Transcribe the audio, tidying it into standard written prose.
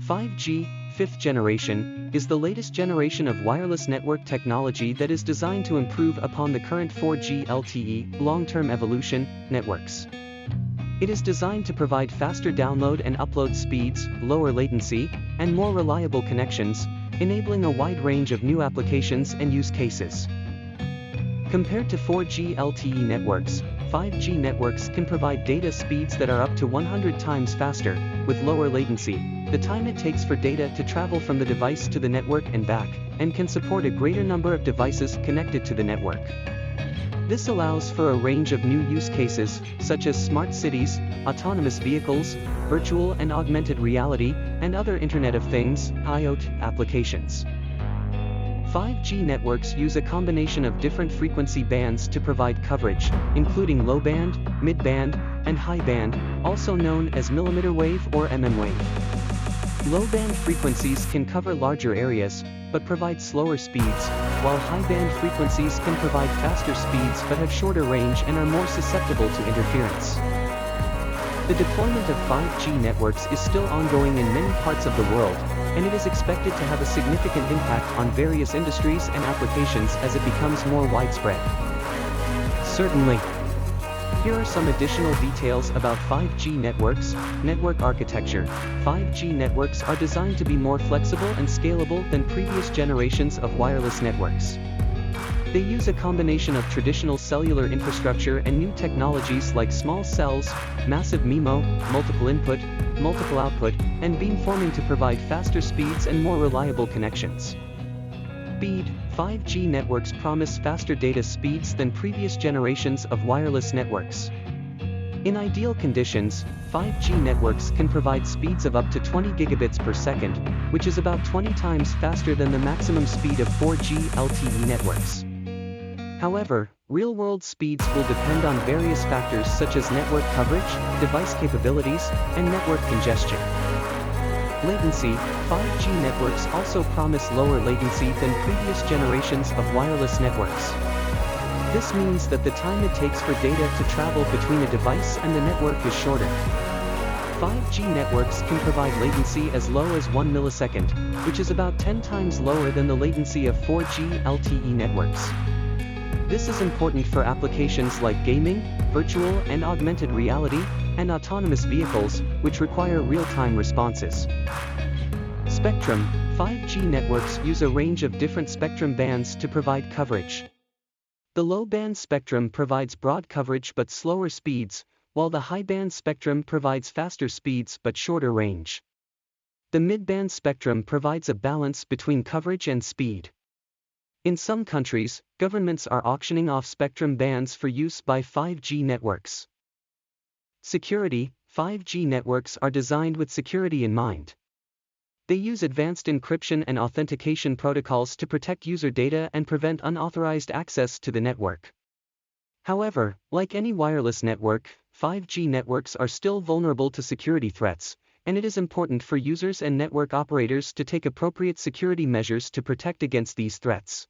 5G, fifth generation, is the latest generation of wireless network technology that is designed to improve upon the current 4G LTE, long-term evolution, networks. It is designed to provide faster download and upload speeds, lower latency, and more reliable connections, enabling a wide range of new applications and use cases. Compared to 4G LTE networks, 5G networks can provide data speeds that are up to 100 times faster, with lower latency, the time it takes for data to travel from the device to the network and back, and can support a greater number of devices connected to the network. This allows for a range of new use cases, such as smart cities, autonomous vehicles, virtual and augmented reality, and other Internet of Things (IoT) applications. 5G networks use a combination of different frequency bands to provide coverage, including low band, mid-band, and high band, also known as millimeter wave or wave. Low-band frequencies can cover larger areas, but provide slower speeds, while high-band frequencies can provide faster speeds but have shorter range and are more susceptible to interference. The deployment of 5G networks is still ongoing in many parts of the world, and it is expected to have a significant impact on various industries and applications as it becomes more widespread. Certainly. Here are some additional details about 5G networks. Network architecture. 5G networks are designed to be more flexible and scalable than previous generations of wireless networks. They use a combination of traditional cellular infrastructure and new technologies like small cells, massive MIMO, multiple input, multiple output, and beamforming to provide faster speeds and more reliable connections. Speed. 5G networks promise faster data speeds than previous generations of wireless networks. In ideal conditions, 5G networks can provide speeds of up to 20 gigabits per second, which is about 20 times faster than the maximum speed of 4G LTE networks. However, real-world speeds will depend on various factors such as network coverage, device capabilities, and network congestion. Latency. 5G networks also promise lower latency than previous generations of wireless networks. This means that the time it takes for data to travel between a device and the network is shorter. 5G networks can provide latency as low as 1 millisecond, which is about 10 times lower than the latency of 4G LTE networks. This is important for applications like gaming, virtual and augmented reality, and autonomous vehicles, which require real-time responses. Spectrum. 5G networks use a range of different spectrum bands to provide coverage. The low-band spectrum provides broad coverage but slower speeds, while the high-band spectrum provides faster speeds but shorter range. The mid-band spectrum provides a balance between coverage and speed. In some countries, governments are auctioning off spectrum bands for use by 5G networks. Security. 5G networks are designed with security in mind. They use advanced encryption and authentication protocols to protect user data and prevent unauthorized access to the network. However, like any wireless network, 5G networks are still vulnerable to security threats, and it is important for users and network operators to take appropriate security measures to protect against these threats.